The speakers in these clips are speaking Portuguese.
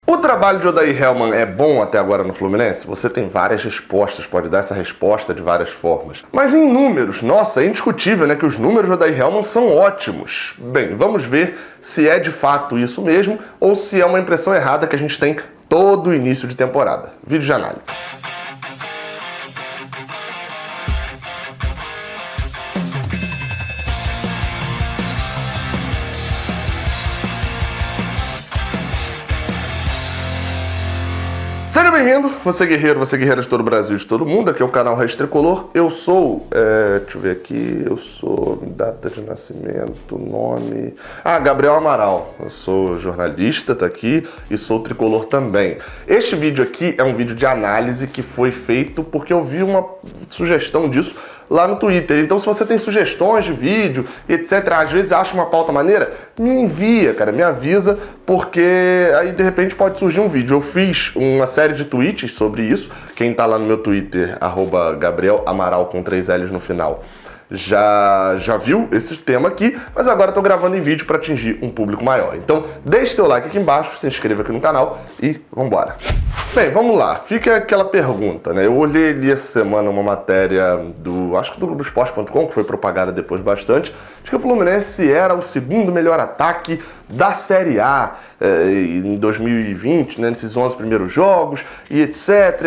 O trabalho de Odair Hellmann é bom até agora no Fluminense? Você tem várias respostas, pode dar essa resposta de várias formas. Mas em números, nossa, é indiscutível, né, que os números de Odair Hellmann são ótimos. Bem, vamos ver se é de fato isso mesmo ou se é uma impressão errada que a gente tem todo o início de temporada. Vídeo de análise. Seja bem-vindo, você guerreiro, você guerreira de todo o Brasil, de todo mundo. Aqui é o canal Raiz Tricolor. Eu sou, deixa eu ver aqui, data de nascimento, nome... Gabriel Amaral. Eu sou jornalista, tá aqui, e sou tricolor também. Este vídeo aqui é um vídeo de análise que foi feito porque eu vi uma sugestão disso lá no Twitter. Então, se você tem sugestões de vídeo, etc., às vezes acha uma pauta maneira, me envia, cara, me avisa, porque aí de repente pode surgir um vídeo. Eu fiz uma série de tweets sobre isso. Quem tá lá no meu Twitter, @Gabriel Amaral com 3 L's no final, já viu esse tema aqui, mas agora eu tô gravando em vídeo para atingir um público maior. Então, deixe seu like aqui embaixo, se inscreva aqui no canal e vambora. Bem, vamos lá. Fica aquela pergunta, né? Eu olhei ali essa semana uma matéria acho que do Globoesporte.com, que foi propagada depois bastante, de que o Fluminense era o segundo melhor ataque da Série A em 2020, né, nesses 11 primeiros jogos, e etc,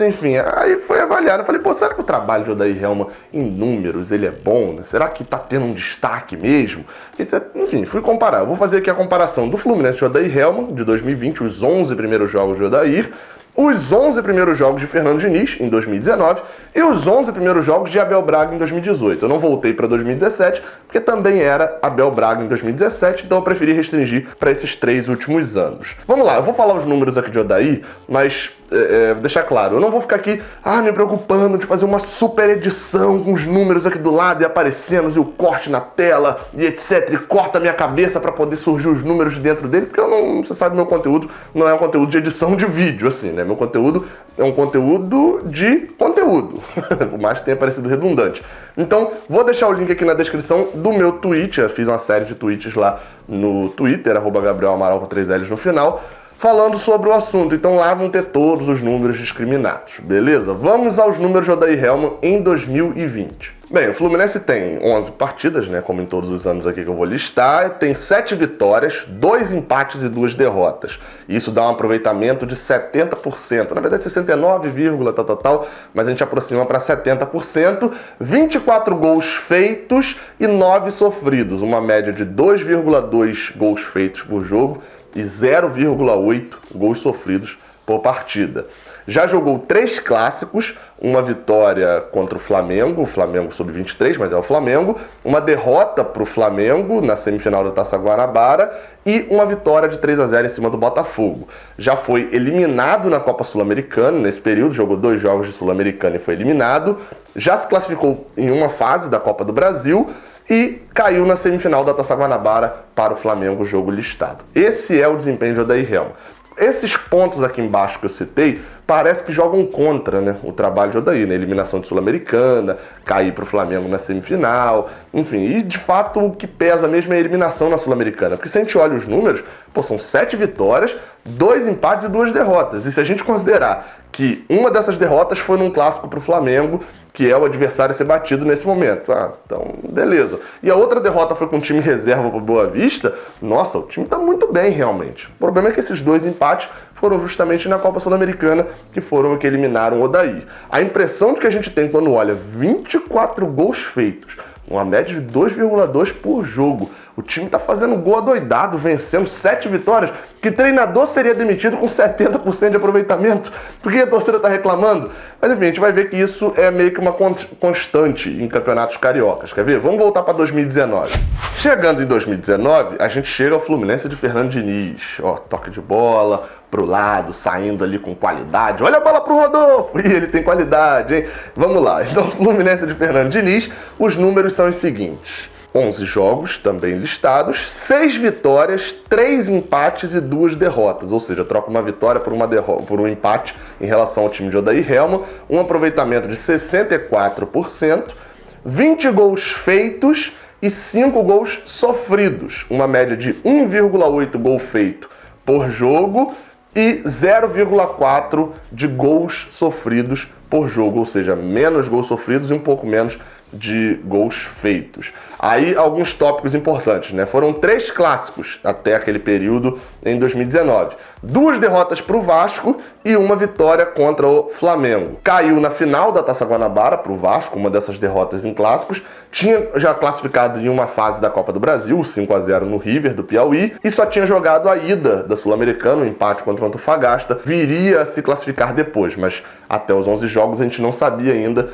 enfim. Aí foi avaliado, eu falei, pô, será que o trabalho de Odair Hellmann em números, ele é bom, né? Será que tá tendo um destaque mesmo? Etc. Enfim, fui comparar. Eu vou fazer aqui a comparação do Fluminense de Odair Hellmann, de 2020, os 11 primeiros jogos de Odair, os 11 primeiros jogos de Fernando Diniz, em 2019, e os 11 primeiros jogos de Abel Braga em 2018. Eu não voltei para 2017, porque também era Abel Braga em 2017, então eu preferi restringir para esses 3 últimos anos. Vamos lá, eu vou falar os números aqui de Odair, mas vou deixar claro, eu não vou ficar aqui me preocupando de fazer uma super edição com os números aqui do lado e aparecendo, e o corte na tela, e etc, e corta a minha cabeça para poder surgir os números de dentro dele, porque você sabe, meu conteúdo não é um conteúdo de edição de vídeo, assim, né? Meu conteúdo é um conteúdo de conteúdo, por mais que tenha parecido redundante. Então, vou deixar o link aqui na descrição do meu tweet, eu fiz uma série de tweets lá no Twitter, @Gabriel Amaral com 3 L's no final, falando sobre o assunto. Então lá vão ter todos os números discriminados, beleza? Vamos aos números de Odair Hellmann em 2020. Bem, o Fluminense tem 11 partidas, né, como em todos os anos aqui que eu vou listar, tem 7 vitórias, 2 empates e 2 derrotas. Isso dá um aproveitamento de 70%, na verdade 69, tal, mas a gente aproxima para 70%, 24 gols feitos e 9 sofridos, uma média de 2,2 gols feitos por jogo e 0,8 gols sofridos por partida. Já jogou 3 clássicos, uma vitória contra o Flamengo sub-23, mas é o Flamengo, uma derrota para o Flamengo na semifinal da Taça Guanabara e uma vitória de 3-0 em cima do Botafogo. Já foi eliminado na Copa Sul-Americana, nesse período, jogou 2 jogos de Sul-Americana e foi eliminado, já se classificou em uma fase da Copa do Brasil e caiu na semifinal da Taça Guanabara para o Flamengo, jogo listado. Esse é o desempenho de Odair Hellmann. Esses pontos aqui embaixo que eu citei, parece que jogam contra, né, o trabalho de Odair, né? Eliminação de Sul-Americana, cair para o Flamengo na semifinal, enfim, e de fato o que pesa mesmo é a eliminação na Sul-Americana, porque se a gente olha os números, são 7 vitórias, 2 empates e 2 derrotas, e se a gente considerar que uma dessas derrotas foi num clássico para o Flamengo, que é o adversário a ser batido nesse momento. Então, beleza. E a outra derrota foi com o time reserva pro Boa Vista. Nossa, o time tá muito bem, realmente. O problema é que esses 2 empates foram justamente na Copa Sul-Americana, que foram os que eliminaram o Odair. A impressão de que a gente tem quando olha 24 gols feitos, uma média de 2,2 por jogo. O time tá fazendo gol adoidado, vencendo 7 vitórias. Que treinador seria demitido com 70% de aproveitamento? Por que a torcida tá reclamando? Mas enfim, a gente vai ver que isso é meio que uma constante em campeonatos cariocas. Quer ver? Vamos voltar para 2019. Chegando em 2019, a gente chega ao Fluminense de Fernando Diniz. Toque de bola pro lado, saindo ali com qualidade. Olha a bola pro Rodolfo! Ih, ele tem qualidade, hein? Vamos lá. Então, Fluminense de Fernando Diniz, os números são os seguintes. 11 jogos, também listados, 6 vitórias, 3 empates e 2 derrotas, ou seja, troca uma vitória por um empate em relação ao time de Odair Hellmann, um aproveitamento de 64%, 20 gols feitos e 5 gols sofridos, uma média de 1,8 gol feito por jogo e 0,4 de gols sofridos por jogo, ou seja, menos gols sofridos e um pouco menos de gols feitos. Aí alguns tópicos importantes, né? Foram 3 clássicos até aquele período em 2019. 2 derrotas para o Vasco e 1 vitória contra o Flamengo. Caiu na final da Taça Guanabara para o Vasco, uma dessas derrotas em clássicos. Tinha já classificado em uma fase da Copa do Brasil, 5-0 no River do Piauí, e só tinha jogado a ida da Sul-Americana, o empate contra o Antofagasta. Viria a se classificar depois, mas até os 11 jogos a gente não sabia ainda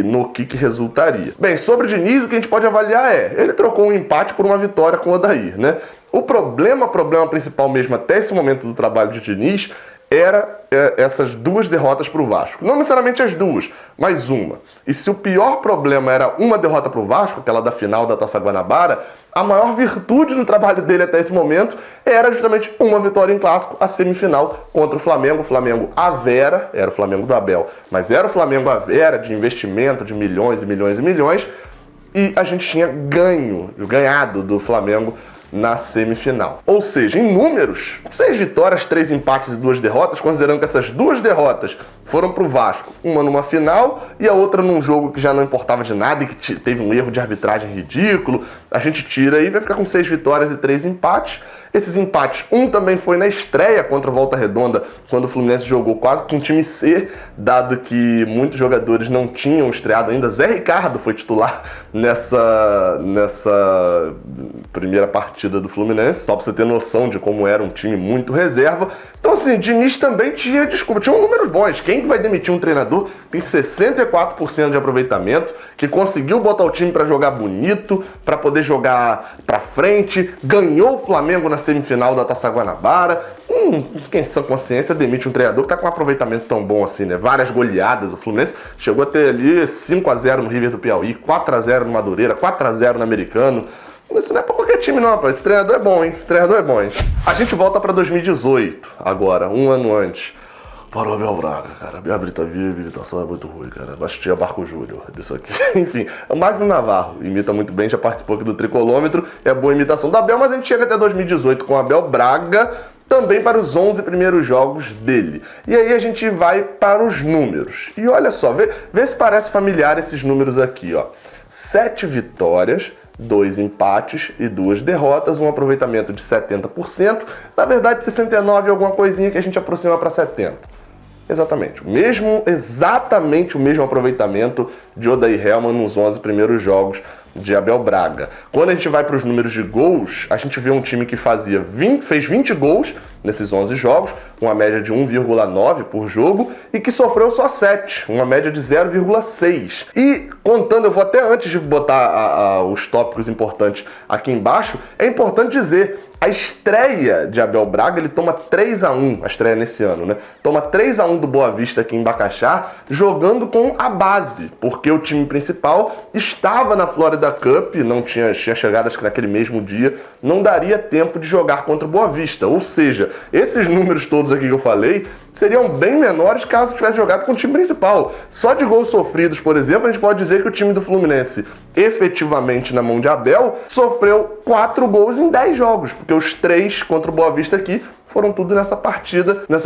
no que resultaria. Bem, sobre o Diniz, o que a gente pode avaliar ele trocou um empate por uma vitória com o Odair, né? O problema principal mesmo até esse momento do trabalho de Diniz era essas 2 derrotas para o Vasco. Não necessariamente as 2, mas uma. E se o pior problema era uma derrota para o Vasco, aquela da final da Taça Guanabara, a maior virtude do trabalho dele até esse momento era justamente uma vitória em clássico, a semifinal contra o Flamengo. O Flamengo à vera, era o Flamengo do Abel, mas era o Flamengo à vera de investimento de milhões e milhões e milhões, e a gente tinha ganhado do Flamengo na semifinal. Ou seja, em números, 6 vitórias, 3 empates e 2 derrotas, considerando que essas 2 derrotas foram pro Vasco, uma numa final e a outra num jogo que já não importava de nada e que teve um erro de arbitragem ridículo. A gente tira aí, vai ficar com 6 vitórias e 3 empates. Esses empates, um também foi na estreia contra o Volta Redonda, quando o Fluminense jogou quase com um time C, dado que muitos jogadores não tinham estreado ainda. Zé Ricardo foi titular nessa primeira partida do Fluminense, só pra você ter noção de como era um time muito reserva. Então assim, Diniz também tinha números bons. Quem vai demitir um treinador que tem 64% de aproveitamento, que conseguiu botar o time pra jogar bonito, pra poder jogar pra frente, ganhou o Flamengo na semifinal da Taça Guanabara. Quem sã consciência demite um treinador que tá com um aproveitamento tão bom assim, né? Várias goleadas. O Fluminense chegou a ter ali 5-0 no River do Piauí, 4-0 no Madureira, 4-0 no Americano. Isso não é pra qualquer time não, rapaz. Esse treinador é bom, hein? Esse treinador é bom, hein? A gente volta pra 2018, agora, um ano antes. Para o Abel Braga, cara. A habilitação é muito ruim, cara. Assistia Barco Júnior, disso aqui. Enfim, o Magno Navarro imita muito bem, já participou aqui do Tricolômetro. É boa imitação do Abel, mas a gente chega até 2018 com o Abel Braga, também para os 11 primeiros jogos dele. E aí a gente vai para os números. E olha só, vê se parece familiar esses números aqui, ó. 7 vitórias, 2 empates e 2 derrotas, um aproveitamento de 70%, na verdade 69% alguma coisinha que a gente aproxima para 70%. Exatamente o mesmo aproveitamento de Odair Hellmann nos 11 primeiros jogos de Abel Braga. Quando a gente vai para os números de gols, a gente vê um time que fez 20 gols nesses 11 jogos, uma média de 1,9 por jogo, e que sofreu só 7, uma média de 0,6. E contando, eu vou até antes de botar os tópicos importantes aqui embaixo, é importante dizer, a estreia de Abel Braga, ele toma 3-1, a estreia nesse ano, né? Toma 3-1 do Boa Vista aqui em Bacaxá, jogando com a base, porque o time principal estava na Florida Cup, não tinha chegado acho que naquele mesmo dia, não daria tempo de jogar contra o Boa Vista. Ou seja, esses números todos aqui que eu falei seriam bem menores caso tivesse jogado com o time principal. Só de gols sofridos, por exemplo, a gente pode dizer que o time do Fluminense, efetivamente na mão de Abel, sofreu 4 gols em 10 jogos, porque os 3 contra o Boa Vista aqui foram tudo nessa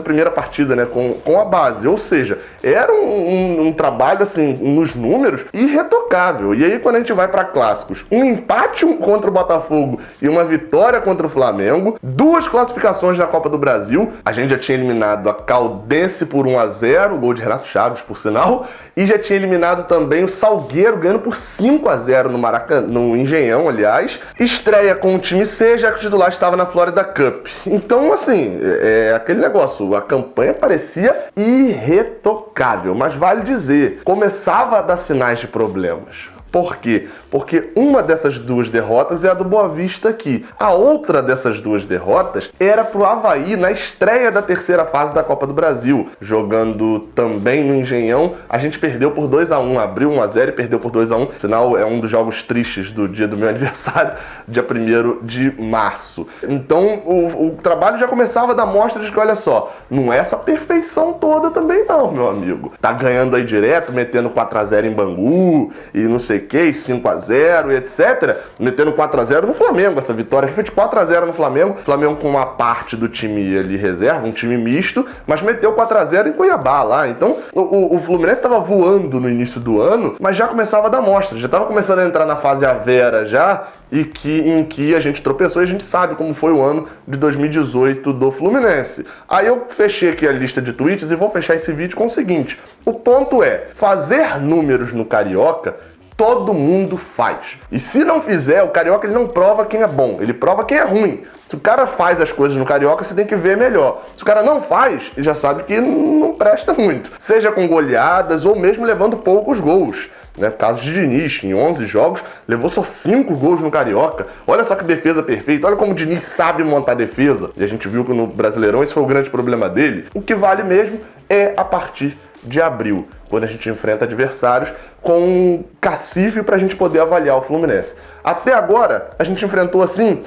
primeira partida, né, com a base. Ou seja, era um trabalho, assim, nos números, irretocável. E aí, quando a gente vai para clássicos, um empate contra o Botafogo e uma vitória contra o Flamengo, 2 classificações na Copa do Brasil, a gente já tinha eliminado a Caldense por 1-0, gol de Renato Chaves, por sinal, e já tinha eliminado também o Salgueiro, ganhando por 5-0 no Maracanã, no Engenhão, aliás. Estreia com o time C, já que o titular estava na Florida Cup. Então, assim, é aquele negócio, a campanha parecia irretocável, mas vale dizer, começava a dar sinais de problemas. Por quê? Porque uma dessas 2 derrotas é a do Boa Vista aqui. A outra dessas 2 derrotas era pro Avaí na estreia da terceira fase da Copa do Brasil. Jogando também no Engenhão, a gente perdeu por 2-1. Abriu 1-0 e perdeu por 2-1. Afinal, é um dos jogos tristes do dia do meu aniversário, dia 1º de março. Então, o trabalho já começava a dar mostra de que, olha só, não é essa perfeição toda também não, meu amigo. Tá ganhando aí direto, metendo 4-0 em Bangu e não sei sei o que, 5-0 e etc. Metendo 4-0 no Flamengo, essa vitória aqui foi de 4-0 no Flamengo. O Flamengo com uma parte do time ali reserva, um time misto, mas meteu 4-0 em Cuiabá lá. Então o Fluminense estava voando no início do ano, mas já começava a dar mostra, já estava começando a entrar na fase a Vera já, em que a gente tropeçou e a gente sabe como foi o ano de 2018 do Fluminense. Aí eu fechei aqui a lista de tweets e vou fechar esse vídeo com o seguinte: o ponto é, fazer números no Carioca todo mundo faz. E se não fizer, o Carioca ele não prova quem é bom, ele prova quem é ruim. Se o cara faz as coisas no Carioca, você tem que ver melhor. Se o cara não faz, ele já sabe que não presta muito. Seja com goleadas ou mesmo levando poucos gols. Caso de Diniz, em 11 jogos, levou só 5 gols no Carioca. Olha só que defesa perfeita, olha como o Diniz sabe montar defesa. E a gente viu que no Brasileirão esse foi o grande problema dele. O que vale mesmo é a partir de abril, quando a gente enfrenta adversários com um cacife para a gente poder avaliar o Fluminense. Até agora, a gente enfrentou, assim,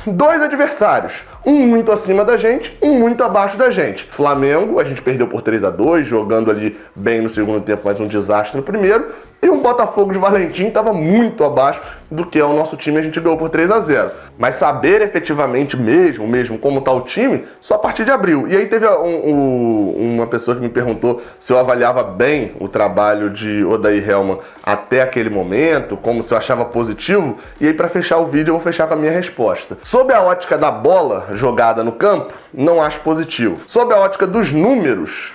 2 adversários. Um muito acima da gente, um muito abaixo da gente. Flamengo, a gente perdeu por 3-2, jogando ali bem no segundo tempo, mas um desastre no primeiro. E o Botafogo de Valentim estava muito abaixo do que é o nosso time, a gente ganhou por 3-0. Mas saber efetivamente mesmo como está o time, só a partir de abril. E aí teve uma pessoa que me perguntou se eu avaliava bem o trabalho de Odair Hellmann até aquele momento, como se eu achava positivo. E aí, para fechar o vídeo, eu vou fechar com a minha resposta. Sob a ótica da bola jogada no campo, não acho positivo. Sob a ótica dos números,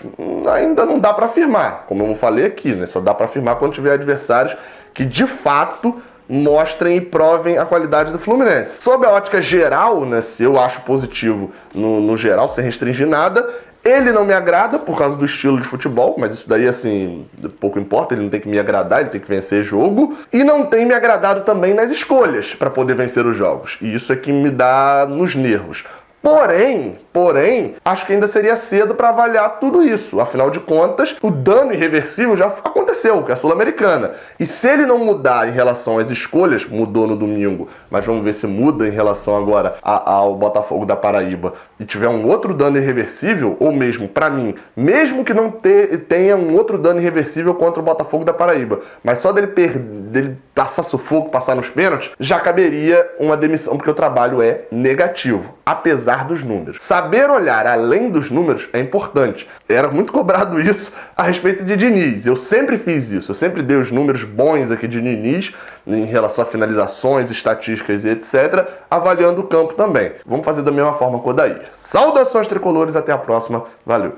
ainda não dá para afirmar. Como eu falei aqui, só dá para afirmar quando tiver adversários que de fato mostrem e provem a qualidade do Fluminense. Sob a ótica geral, se eu acho positivo no geral, sem restringir nada, ele não me agrada por causa do estilo de futebol, mas isso daí, assim, pouco importa, ele não tem que me agradar, ele tem que vencer jogo. E não tem me agradado também nas escolhas para poder vencer os jogos. E isso é que me dá nos nervos. Porém, acho que ainda seria cedo para avaliar tudo isso. Afinal de contas, o dano irreversível já aconteceu, que é a Sul-Americana. E se ele não mudar em relação às escolhas, mudou no domingo, mas vamos ver se muda em relação agora ao Botafogo da Paraíba, e tiver um outro dano irreversível, ou mesmo, para mim, mesmo que não tenha um outro dano irreversível contra o Botafogo da Paraíba, mas só dele passar sufoco, passar nos pênaltis, já caberia uma demissão, porque o trabalho é negativo, apesar dos números. Saber olhar além dos números é importante. Era muito cobrado isso a respeito de Diniz. Eu sempre fiz isso, eu sempre dei os números bons aqui de Diniz em relação a finalizações, estatísticas e etc, avaliando o campo também. Vamos fazer da mesma forma com o Odair. Saudações tricolores, até a próxima, valeu!